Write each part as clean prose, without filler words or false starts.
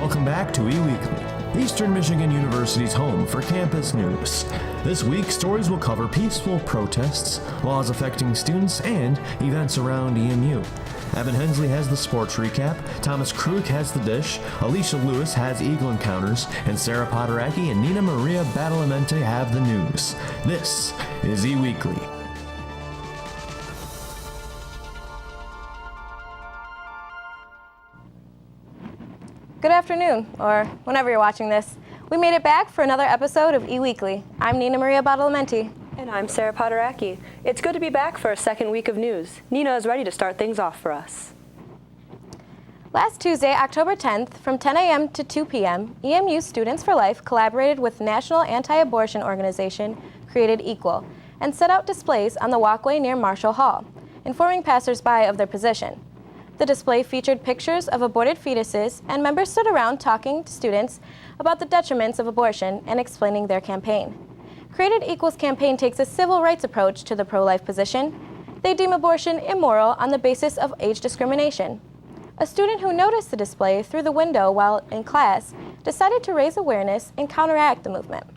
Welcome back to eWeekly, Eastern Michigan University's home for campus news. This week, stories will cover peaceful protests, laws affecting students, and events around EMU. Evan Hensley has the sports recap, Thomas Kruick has the dish, Alicia Lewis has Eagle Encounters, and Sarah Poderacki and Nina Maria Badalamenti have the news. This is eWeekly. Good afternoon, or whenever you're watching this. We made it back for another episode of eWeekly. I'm Nina Maria Badalamenti. And I'm Sarah Poderacki. It's good to be back for a second week of news. Nina is ready to start things off for us. Last Tuesday, October 10th, from 10 a.m. to 2 p.m., EMU Students for Life collaborated with national anti-abortion organization Created Equal and set out displays on the walkway near Marshall Hall, informing passersby of their position. The display featured pictures of aborted fetuses, and members stood around talking to students about the detriments of abortion and explaining their campaign. Created Equal's campaign takes a civil rights approach to the pro-life position. They deem abortion immoral on the basis of age discrimination. A student who noticed the display through the window while in class decided to raise awareness and counteract the movement.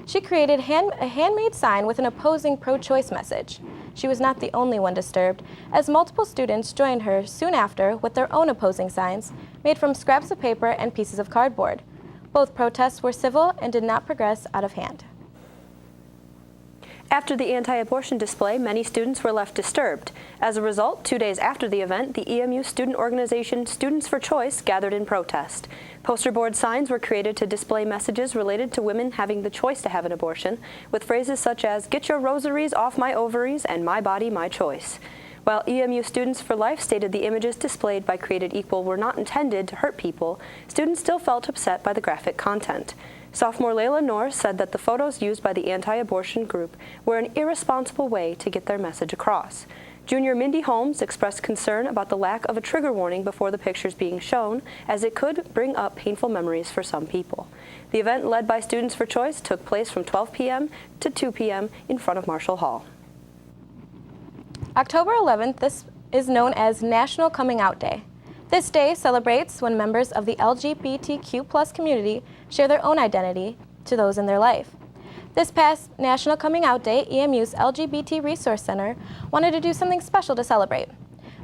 She created a handmade sign with an opposing pro-choice message. She was not the only one disturbed, as multiple students joined her soon after with their own opposing signs, made from scraps of paper and pieces of cardboard. Both protests were civil and did not progress out of hand. After the anti-abortion display, many students were left disturbed. As a result, 2 days after the event, the EMU student organization Students for Choice gathered in protest. Poster board signs were created to display messages related to women having the choice to have an abortion, with phrases such as, "Get your rosaries off my ovaries," and "My body, my choice." While EMU Students for Life stated the images displayed by Created Equal were not intended to hurt people, students still felt upset by the graphic content. Sophomore Layla Norris said that the photos used by the anti-abortion group were an irresponsible way to get their message across. Junior Mindy Holmes expressed concern about the lack of a trigger warning before the pictures being shown, as it could bring up painful memories for some people. The event, led by Students for Choice, took place from 12 p.m. to 2 p.m. in front of Marshall Hall. October 11th, this is known as National Coming Out Day. This day celebrates when members of the LGBTQ+ community share their own identity to those in their life. This past National Coming Out Day, EMU's LGBT Resource Center wanted to do something special to celebrate.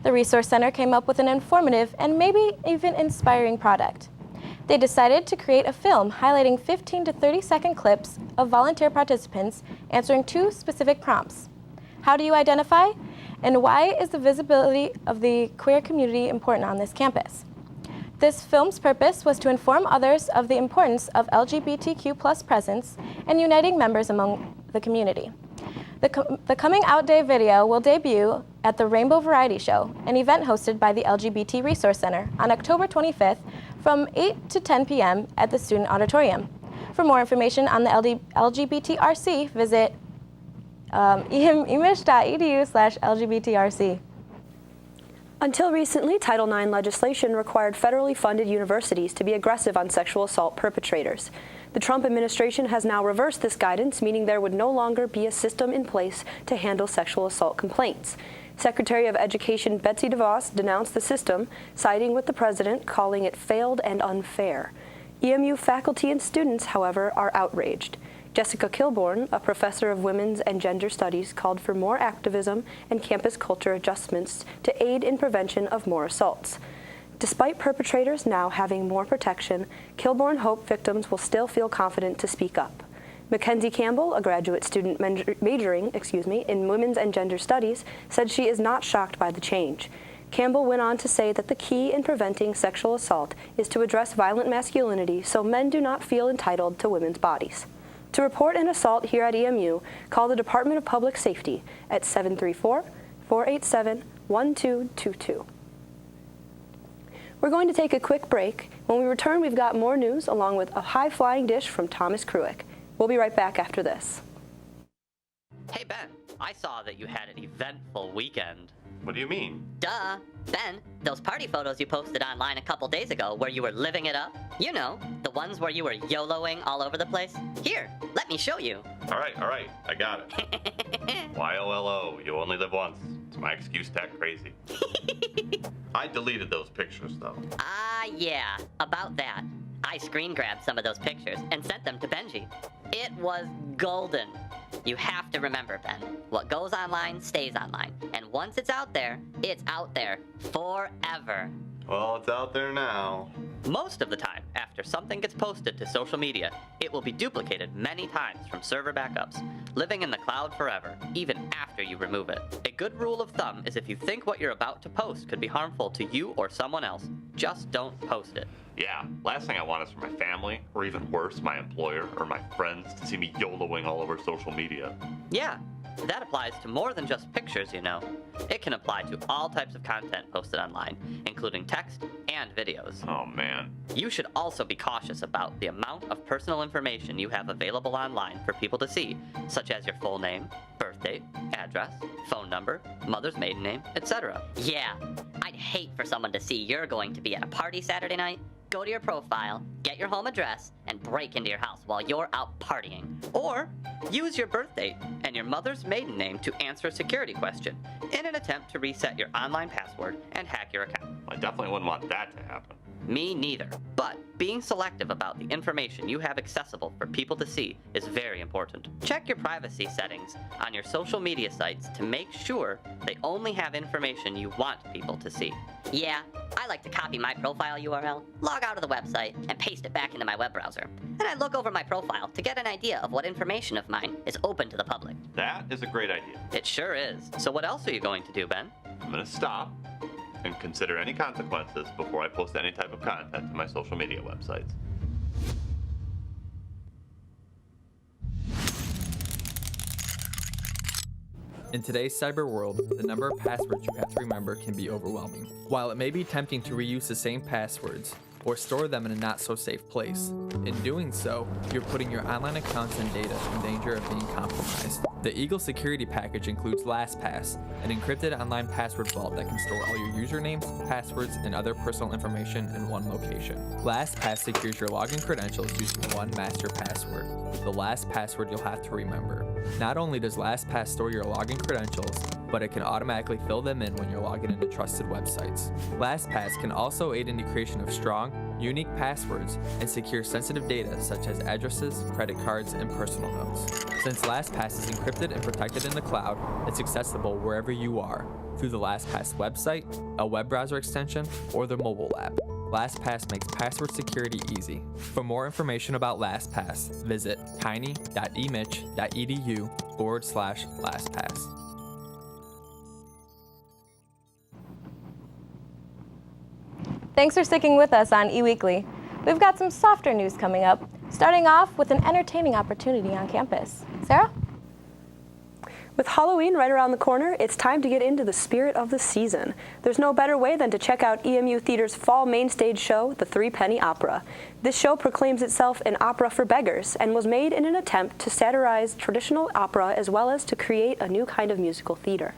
The Resource Center came up with an informative and maybe even inspiring product. They decided to create a film highlighting 15 to 30-second clips of volunteer participants answering two specific prompts. How do you identify? And why is the visibility of the queer community important on this campus? This film's purpose was to inform others of the importance of LGBTQ+ presence and uniting members among the community. The Coming Out Day video will debut at the Rainbow Variety Show, an event hosted by the LGBT Resource Center, on October 25th from 8 to 10 p.m. at the Student Auditorium. For more information on the LGBTRC, visit emich.edu/LGBTRC. Until recently, Title IX legislation required federally funded universities to be aggressive on sexual assault perpetrators. The Trump administration has now reversed this guidance, meaning there would no longer be a system in place to handle sexual assault complaints. Secretary of Education Betsy DeVos denounced the system, siding with the president, calling it failed and unfair. EMU faculty and students, however, are outraged. Jessica Kilborn, a professor of women's and gender studies, called for more activism and campus culture adjustments to aid in prevention of more assaults. Despite perpetrators now having more protection, Kilborn hoped victims will still feel confident to speak up. Mackenzie Campbell, a graduate student majoring in women's and gender studies, said she is not shocked by the change. Campbell went on to say that the key in preventing sexual assault is to address violent masculinity so men do not feel entitled to women's bodies. To report an assault here at EMU, call the Department of Public Safety at 734-487-1222. We're going to take a quick break. When we return, we've got more news along with a high-flying dish from Thomas Kruick. We'll be right back after this. Hey Ben, I saw that you had an eventful weekend. What do you mean? Duh. Ben, those party photos you posted online a couple days ago where you were living it up, you know, the ones where you were YOLOing all over the place. Here, let me show you. All right, I got it. YOLO, you only live once. It's my excuse to act crazy. I deleted those pictures, though. Yeah, about that. I screen grabbed some of those pictures and sent them to Benji. It was golden. You have to remember, Ben, what goes online stays online. And once it's out there forever. Well, it's out there now. Most of the time, after something gets posted to social media, it will be duplicated many times from server backups, living in the cloud forever, even after you remove it. A good rule of thumb is if you think what you're about to post could be harmful to you or someone else, just don't post it. Yeah, last thing I want is for my family, or even worse, my employer or my friends to see me YOLOing all over social media. Yeah, that applies to more than just pictures, you know. It can apply to all types of content posted online, including text and videos. Oh man. You should also be cautious about the amount of personal information you have available online for people to see, such as your full name, birth date, address, phone number, mother's maiden name, etc. Yeah, I'd hate for someone to see you're going to be at a party Saturday night, go to your profile, get your home address, and break into your house while you're out partying. Or use your birth date and your mother's maiden name to answer a security question in an attempt to reset your online password and hack your account. I definitely wouldn't want that to happen. Me neither. But being selective about the information you have accessible for people to see is very important. Check your privacy settings on your social media sites to make sure they only have information you want people to see. Yeah, I like to copy my profile URL, log out of the website, and paste it back into my web browser. Then I look over my profile to get an idea of what information of mine is open to the public. That is a great idea. It sure is. So what else are you going to do, Ben? I'm gonna stop and consider any consequences before I post any type of content to my social media websites. In today's cyber world, the number of passwords you have to remember can be overwhelming. While it may be tempting to reuse the same passwords, or store them in a not-so-safe place, in doing so, you're putting your online accounts and data in danger of being compromised. The Eagle security package includes LastPass, an encrypted online password vault that can store all your usernames, passwords, and other personal information in one location. LastPass secures your login credentials using one master password, the last password you'll have to remember. Not only does LastPass store your login credentials, but it can automatically fill them in when you're logging into trusted websites. LastPass can also aid in the creation of strong, unique passwords and secure sensitive data such as addresses, credit cards, and personal notes. Since LastPass is encrypted and protected in the cloud, it's accessible wherever you are, through the LastPass website, a web browser extension, or the mobile app. LastPass makes password security easy. For more information about LastPass, visit tiny.emich.edu/LastPass. Thanks for sticking with us on eWeekly. We've got some softer news coming up, starting off with an entertaining opportunity on campus. Sarah? With Halloween right around the corner, it's time to get into the spirit of the season. There's no better way than to check out EMU Theater's fall main stage show, The Three Penny Opera. This show proclaims itself an opera for beggars and was made in an attempt to satirize traditional opera as well as to create a new kind of musical theater.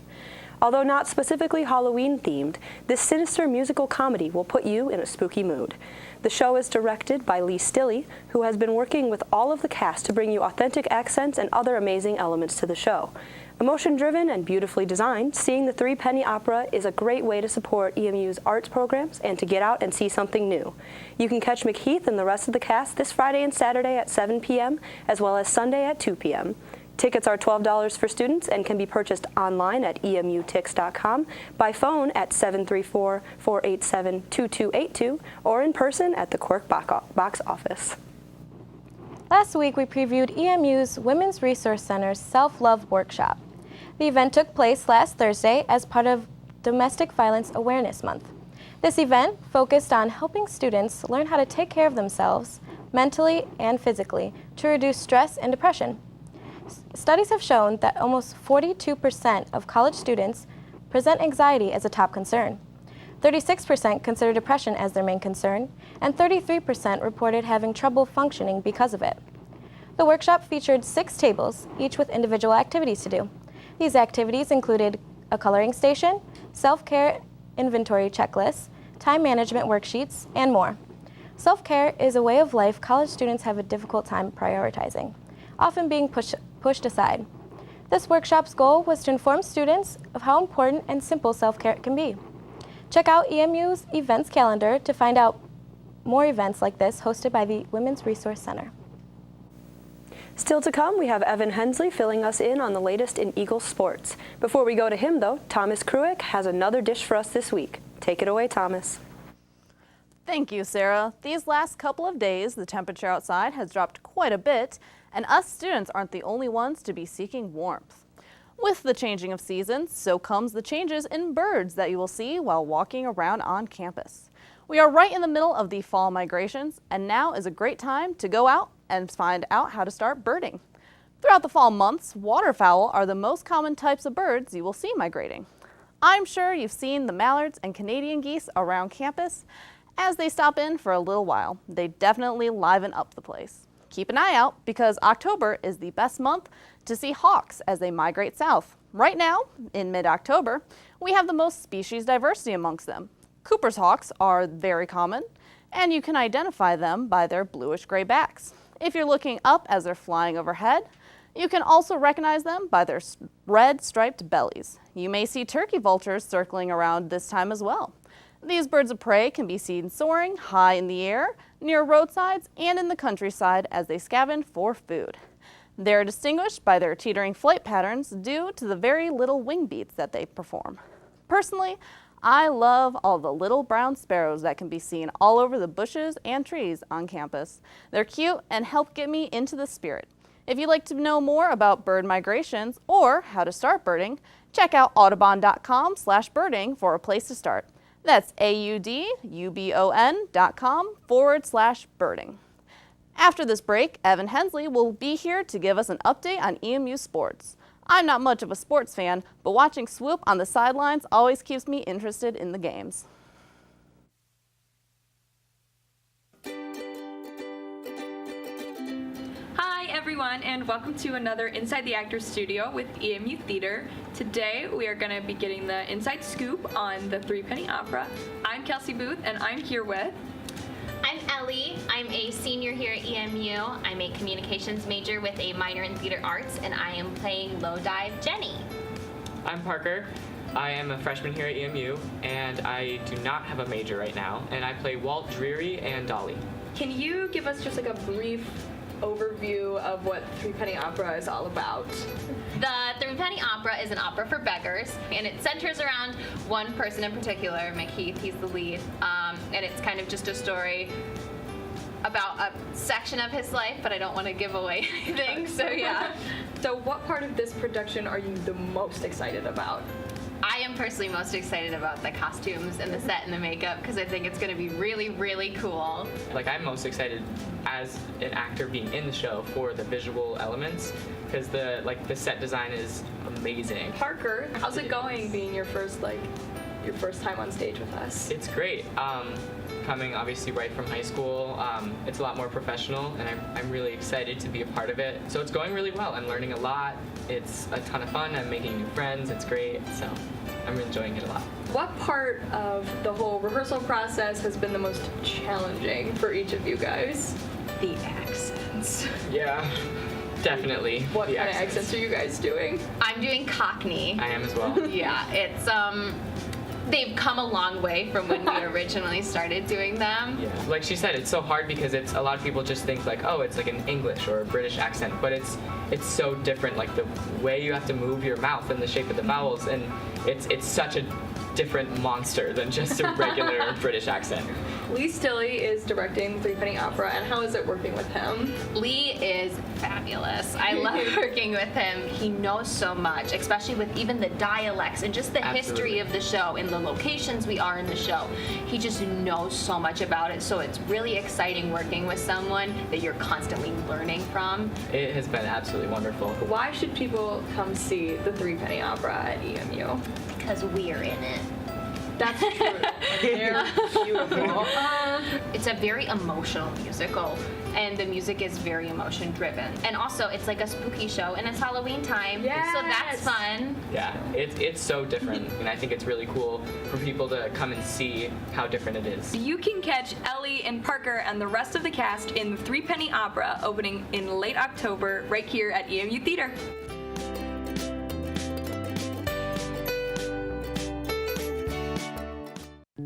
Although not specifically Halloween-themed, this sinister musical comedy will put you in a spooky mood. The show is directed by Lee Stilley, who has been working with all of the cast to bring you authentic accents and other amazing elements to the show. Emotion-driven and beautifully designed, seeing the Three Penny Opera is a great way to support EMU's arts programs and to get out and see something new. You can catch McHeath and the rest of the cast this Friday and Saturday at 7 p.m., as well as Sunday at 2 p.m. Tickets are $12 for students and can be purchased online at emutix.com, by phone at 734-487-2282, or in person at the Quirk box office. Last week, we previewed EMU's Women's Resource Center's Self-Love Workshop. The event took place last Thursday as part of Domestic Violence Awareness Month. This event focused on helping students learn how to take care of themselves, mentally and physically, to reduce stress and depression. Studies have shown that almost 42% of college students present anxiety as a top concern. 36% consider depression as their main concern, and 33% reported having trouble functioning because of it. The workshop featured 6 tables, each with individual activities to do. These activities included a coloring station, self-care inventory checklists, time management worksheets, and more. Self-care is a way of life college students have a difficult time prioritizing, often being pushed aside. This workshop's goal was to inform students of how important and simple self-care can be. Check out EMU's events calendar to find out more events like this hosted by the Women's Resource Center. Still to come, we have Evan Hensley filling us in on the latest in Eagles sports. Before we go to him, though, Thomas Kruick has another dish for us this week. Take it away, Thomas. Thank you, Sarah. These last couple of days, the temperature outside has dropped quite a bit, and us students aren't the only ones to be seeking warmth. With the changing of seasons, so comes the changes in birds that you will see while walking around on campus. We are right in the middle of the fall migrations, and now is a great time to go out and find out how to start birding. Throughout the fall months, waterfowl are the most common types of birds you will see migrating. I'm sure you've seen the mallards and Canadian geese around campus as they stop in for a little while. They definitely liven up the place. Keep an eye out because October is the best month to see hawks as they migrate south. Right now, in mid-October, we have the most species diversity amongst them. Cooper's hawks are very common, and you can identify them by their bluish-gray backs. If you're looking up as they're flying overhead, you can also recognize them by their red striped bellies. You may see turkey vultures circling around this time as well. These birds of prey can be seen soaring high in the air, near roadsides, and in the countryside as they scavenge for food. They're distinguished by their teetering flight patterns due to the very little wing beats that they perform. Personally, I love all the little brown sparrows that can be seen all over the bushes and trees on campus. They're cute and help get me into the spirit. If you'd like to know more about bird migrations or how to start birding, check out audubon.com/birding for a place to start. That's audubon.com/birding. After this break, Evan Hensley will be here to give us an update on EMU sports. I'm not much of a sports fan, but watching Swoop on the sidelines always keeps me interested in the games. Hi everyone, and welcome to another Inside the Actors Studio with EMU Theater. Today we are going to be getting the inside scoop on the Threepenny Opera. I'm Kelsey Booth, and I'm here with... I'm Ellie. I'm a senior here at EMU. I'm a communications major with a minor in theater arts, and I am playing Low Dive Jenny. I'm Parker. I am a freshman here at EMU, and I do not have a major right now, and I play Walt Dreary and Dolly. Can you give us just like a brief overview of what Threepenny Opera is all about? The Threepenny Opera is an opera for beggars, and it centers around one person in particular, McKeith. He's the lead, and it's kind of just a story about a section of his life, but I don't want to give away anything, so yeah. So what part of this production are you the most excited about? I am personally most excited about the costumes and the set and the makeup because I think it's going to be really, really cool. Like, I'm most excited as an actor being in the show for the visual elements because the set design is amazing. Parker, how's it going being your first time on stage with us? It's great. Coming obviously right from high school, it's a lot more professional, and I'm really excited to be a part of it. So it's going really well. I'm learning a lot. It's a ton of fun. I'm making new friends. It's great. So I'm enjoying it a lot. What part of the whole rehearsal process has been the most challenging for each of you guys? The accents. Yeah, definitely. What kind of accents are you guys doing? I'm doing Cockney. I am as well. Yeah, it's they've come a long way from when we originally started doing them. Yeah, like she said, it's so hard because it's a lot of people just think like, oh, it's like an English or a British accent, but it's so different. Like the way you have to move your mouth and the shape of the vowels, and it's such a different monster than just a regular British accent. Lee Stilley is directing the Threepenny Opera, and how is it working with him? Lee is fabulous. I love working with him. He knows so much, especially with even the dialects and just the history of the show and the locations we are in the show. He just knows so much about it, so it's really exciting working with someone that you're constantly learning from. It has been absolutely wonderful. Why should people come see the Threepenny Opera at EMU? Because we are in it. That's true. They're beautiful. It's a very emotional musical, and the music is very emotion driven. And also, it's like a spooky show, and it's Halloween time, so that's fun. Yeah, it's so different, and I think it's really cool for people to come and see how different it is. You can catch Ellie and Parker and the rest of the cast in the Threepenny Opera opening in late October right here at EMU Theater.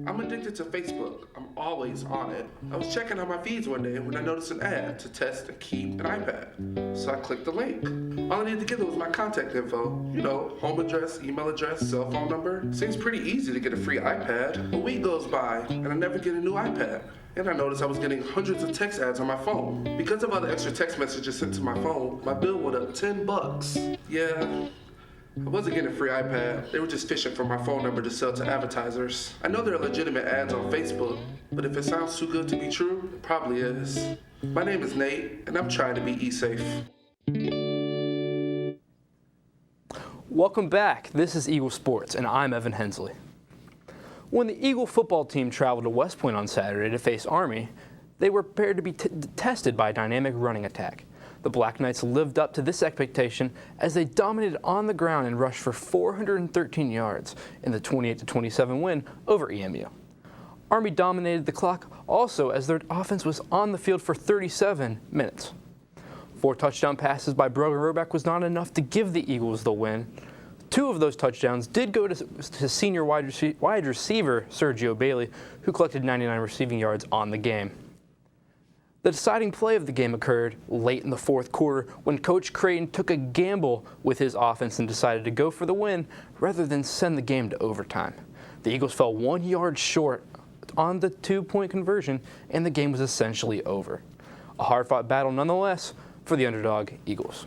I'm addicted to Facebook. I'm always on it. I was checking on my feeds one day when I noticed an ad to test and keep an iPad. So I clicked the link. All I needed to get was my contact info. You know, home address, email address, cell phone number. Seems pretty easy to get a free iPad. A week goes by and I never get a new iPad. And I noticed I was getting hundreds of text ads on my phone. Because of all the extra text messages sent to my phone, my bill went up $10. Yeah. I wasn't getting a free iPad. They were just fishing for my phone number to sell to advertisers. I know there are legitimate ads on Facebook, but if it sounds too good to be true, it probably is. My name is Nate, and I'm trying to be e-safe. Welcome back. This is Eagle Sports, and I'm Evan Hensley. When the Eagle football team traveled to West Point on Saturday to face Army, they were prepared to be tested by a dynamic running attack. The Black Knights lived up to this expectation as they dominated on the ground and rushed for 413 yards in the 28-27 win over EMU. Army dominated the clock also as their offense was on the field for 37 minutes. 4 touchdown passes by Brogan Roback was not enough to give the Eagles the win. 2 of those touchdowns did go to senior wide receiver Sergio Bailey, who collected 99 receiving yards on the game. The deciding play of the game occurred late in the fourth quarter when Coach Creighton took a gamble with his offense and decided to go for the win rather than send the game to overtime. The Eagles fell 1 yard short on the 2-point conversion, and the game was essentially over. A hard-fought battle nonetheless for the underdog Eagles.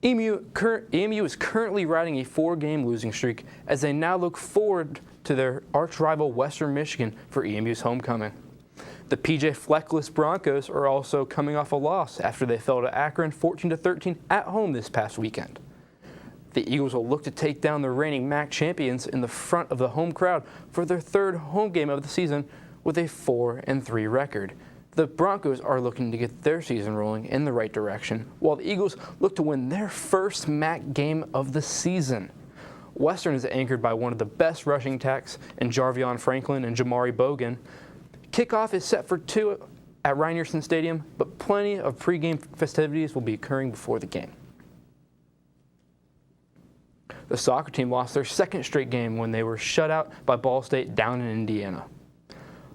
EMU is currently riding a 4-game losing streak as they now look forward to their arch-rival Western Michigan for EMU's homecoming. The PJ Fleckless Broncos are also coming off a loss after they fell to Akron 14-13 at home this past weekend. The Eagles will look to take down the reigning MAC champions in the front of the home crowd for their 3rd home game of the season with a 4-3 record. The Broncos are looking to get their season rolling in the right direction, while the Eagles look to win their first MAC game of the season. Western is anchored by one of the best rushing attacks in Jarvion Franklin and Jamari Bogan. Kickoff is set for 2 at Rynearson Stadium, but plenty of pregame festivities will be occurring before the game. The soccer team lost their 2nd straight game when they were shut out by Ball State down in Indiana.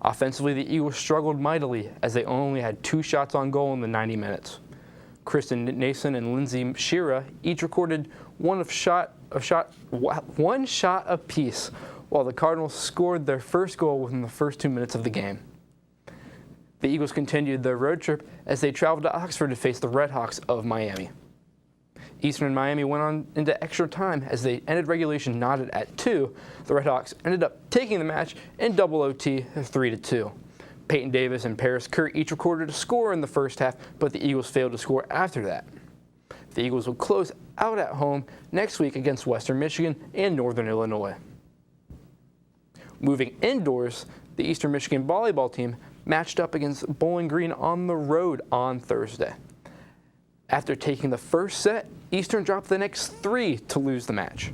Offensively, the Eagles struggled mightily as they only had 2 shots on goal in the 90 minutes. Kristen Nason and Lindsay Shira each recorded one shot apiece, while the Cardinals scored their first goal within the first 2 minutes of the game. The Eagles continued their road trip as they traveled to Oxford to face the Redhawks of Miami. Eastern and Miami went on into extra time as they ended regulation knotted at 2. The Redhawks ended up taking the match in double OT 3-2. Peyton Davis and Paris Kerr each recorded a score in the first half, but the Eagles failed to score after that. The Eagles will close out at home next week against Western Michigan and Northern Illinois. Moving indoors, the Eastern Michigan volleyball team matched up against Bowling Green on the road on Thursday. After taking the first set, Eastern dropped the next 3 to lose the match.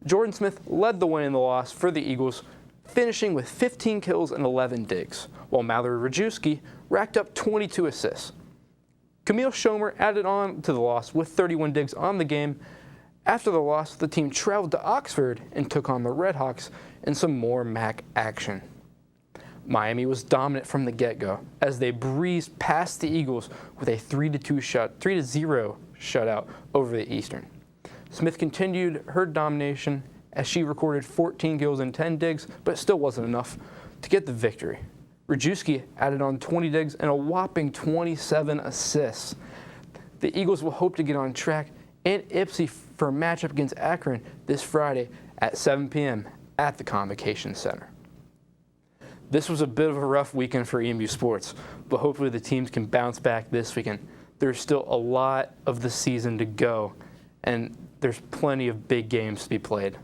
Jordan Smith led the win in the loss for the Eagles, finishing with 15 kills and 11 digs, while Mallory Rajewski racked up 22 assists. Camille Schomer added on to the loss with 31 digs on the game. After the loss, the team traveled to Oxford and took on the Redhawks in some more MAC action. Miami was dominant from the get-go as they breezed past the Eagles with a 3-0 shutout over the Eastern. Smith continued her domination as she recorded 14 kills and 10 digs, but it still wasn't enough to get the victory. Rajewski added on 20 digs and a whopping 27 assists. The Eagles will hope to get on track in Ypsi for a matchup against Akron this Friday at 7 p.m. at the Convocation Center. This was a bit of a rough weekend for EMU sports, but hopefully the teams can bounce back this weekend. There's still a lot of the season to go, and there's plenty of big games to be played.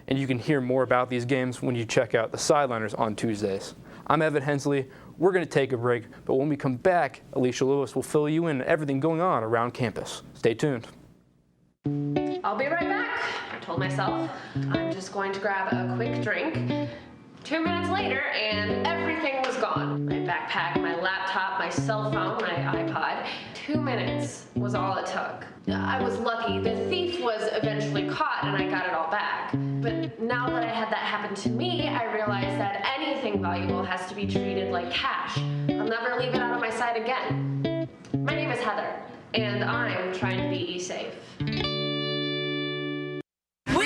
And you can hear more about these games when you check out the Sideliners on Tuesdays. I'm Evan Hensley. We're going to take a break, but when we come back, Alicia Lewis will fill you in on everything going on around campus. Stay tuned. I'll be right back. I told myself I'm just going to grab a quick drink. 2 minutes later, and everything was gone. My backpack, my laptop, my cell phone, my iPod. 2 minutes was all it took. I was lucky. The thief was eventually caught, and I got it all back. But now that I had that happen to me, I realized that anything valuable has to be treated like cash. I'll never leave it out of my sight again. My name is Heather, and I'm trying to be safe. We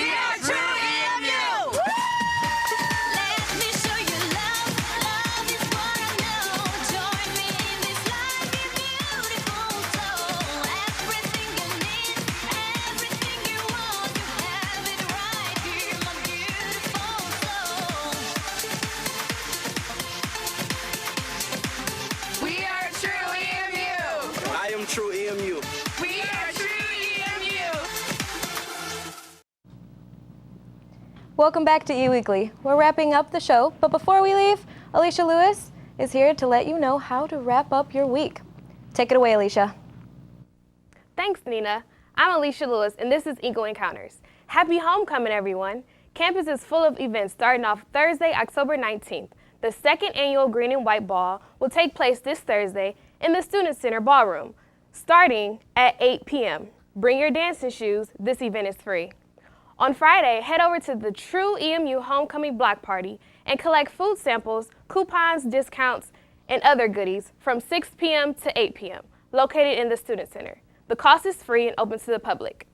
are True EMU! Let me show you love. Love is what I know. Join me in this life, your beautiful soul. Everything you need, everything you want, you have it right here, my beautiful soul. We are True EMU! I am True EMU. We are True EMU! Welcome back to eWeekly. We're wrapping up the show, but before we leave, Alicia Lewis is here to let you know how to wrap up your week. Take it away, Alicia. Thanks, Nina. I'm Alicia Lewis, and this is Eagle Encounters. Happy homecoming, everyone. Campus is full of events starting off Thursday, October 19th. The second annual Green and White Ball will take place this Thursday in the Student Center Ballroom, starting at 8 p.m. Bring your dancing shoes. This event is free. On Friday, head over to the True EMU Homecoming Block Party and collect food samples, coupons, discounts, and other goodies from 6 p.m. to 8 p.m., located in the Student Center. The cost is free and open to the public.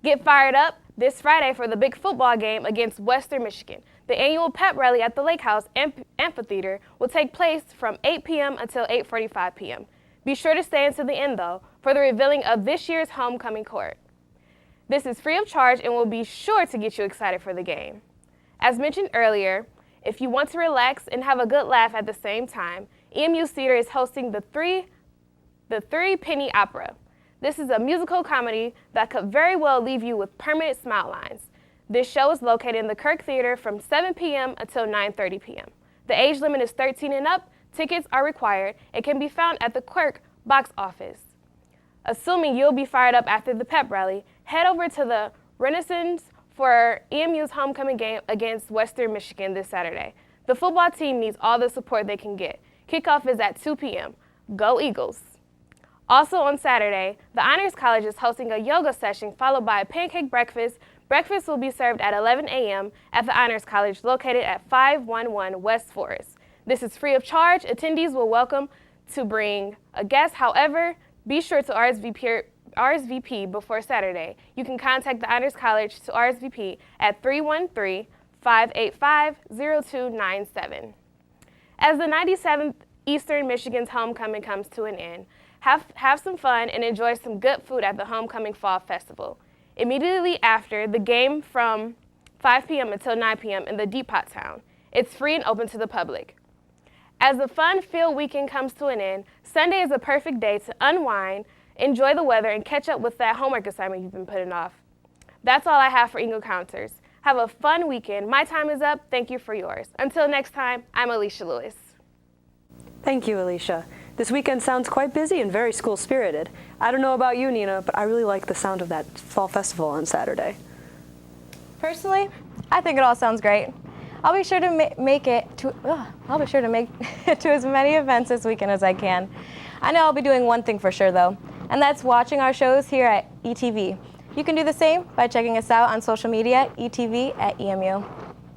Get fired up this Friday for the big football game against Western Michigan. The annual pep rally at the Lake House Amphitheater will take place from 8 p.m. until 8:45 p.m. Be sure to stay until the end, though, for the revealing of this year's homecoming court. This is free of charge and will be sure to get you excited for the game. As mentioned earlier, if you want to relax and have a good laugh at the same time, EMU Theater is hosting the Three Penny Opera. This is a musical comedy that could very well leave you with permanent smile lines. This show is located in the Kirk Theater from 7 p.m. until 9:30 p.m. The age limit is 13 and up. Tickets are required and can be found at the Kirk box office. Assuming you'll be fired up after the pep rally, head over to the Renaissance for EMU's homecoming game against Western Michigan this Saturday. The football team needs all the support they can get. Kickoff is at 2 p.m. Go Eagles! Also on Saturday, the Honors College is hosting a yoga session followed by a pancake breakfast. Breakfast will be served at 11 a.m. at the Honors College located at 511 West Forest. This is free of charge. Attendees will welcome to bring a guest. However, be sure to RSVP before Saturday. You can contact the Honors College to RSVP at 313-585-0297. As the 97th Eastern Michigan's homecoming comes to an end, have some fun and enjoy some good food at the Homecoming Fall Festival. Immediately after the game from 5 p.m. until 9 p.m. in the Depot Town. It's free and open to the public. As the fun-filled weekend comes to an end, Sunday is a perfect day to unwind, enjoy the weather, and catch up with that homework assignment you've been putting off. That's all I have for Eagle Encounters. Have a fun weekend. My time is up. Thank you for yours. Until next time, I'm Alicia Lewis. Thank you, Alicia. This weekend sounds quite busy and very school-spirited. I don't know about you, Nina, but I really like the sound of that fall festival on Saturday. Personally, I think it all sounds great. I'll be sure to make it to as many events this weekend as I can. I know I'll be doing one thing for sure though, and that's watching our shows here at ETV. You can do the same by checking us out on social media, ETV@EMU.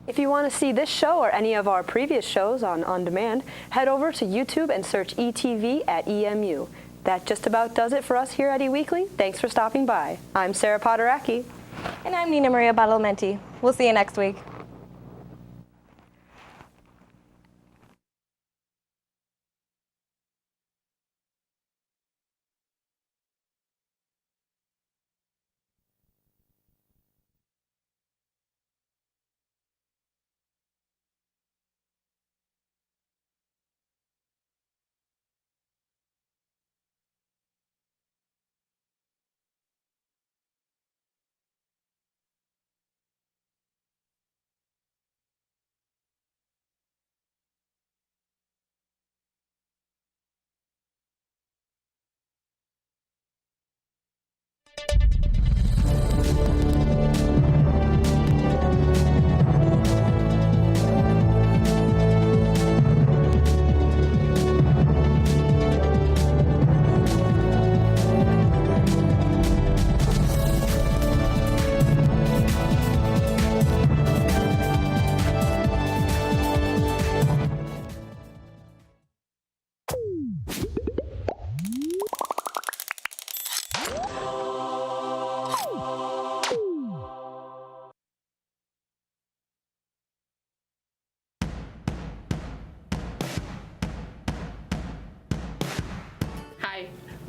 If you want to see this show or any of our previous shows on demand, head over to YouTube and search ETV@EMU. That just about does it for us here at eWeekly. Thanks for stopping by. I'm Sarah Potteracki. And I'm Nina Maria Badalamenti. We'll see you next week.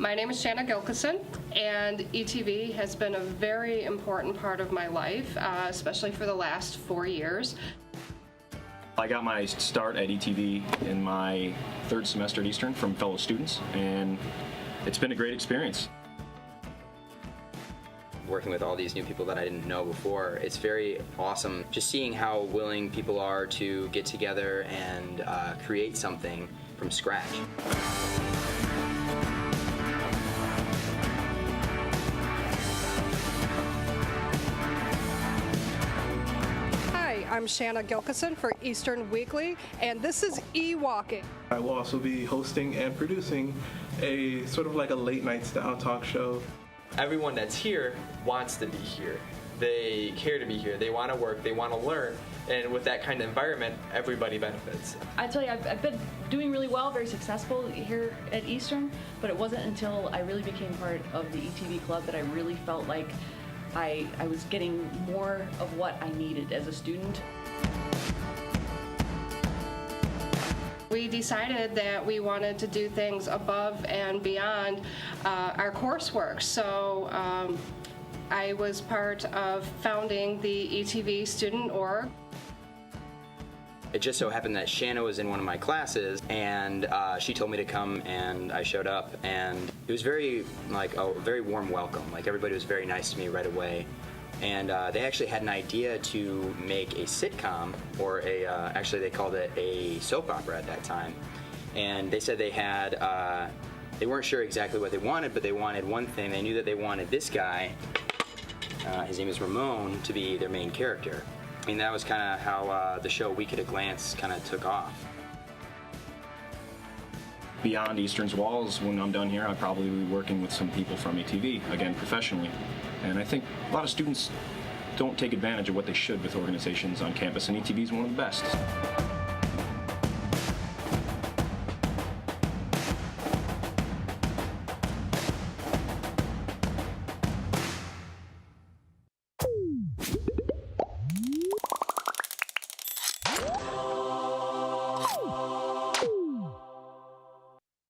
My name is Shanna Gilkison, and ETV has been a very important part of my life, especially for the last 4 years. I got my start at ETV in my third semester at Eastern from fellow students, and it's been a great experience. Working with all these new people that I didn't know before, it's very awesome just seeing how willing people are to get together and create something from scratch. Hi, I'm Shanna Gilkison for Eastern Weekly, and this is E-Walking. I will also be hosting and producing a sort of like a late night style talk show. Everyone that's here wants to be here. They care to be here. They want to work. They want to learn. And with that kind of environment, everybody benefits. I tell you, I've been doing really well, very successful here at Eastern, but it wasn't until I really became part of the ETV club that I really felt like I was getting more of what I needed as a student. We decided that we wanted to do things above and beyond our coursework. So I was part of founding the ETV Student Org. It just so happened that Shanna was in one of my classes, and she told me to come, and I showed up, and it was very, like, a very warm welcome. Like, everybody was very nice to me right away. And they actually had an idea to make a sitcom, or actually they called it a soap opera at that time. And they said they had, they weren't sure exactly what they wanted, but they wanted one thing. They knew that they wanted this guy, his name is Ramon, to be their main character. I mean, that was kind of how the show Week at a Glance kind of took off. Beyond Eastern's walls, when I'm done here, I'll probably be working with some people from ETV, again, professionally. And I think a lot of students don't take advantage of what they should with organizations on campus, and ETV is one of the best.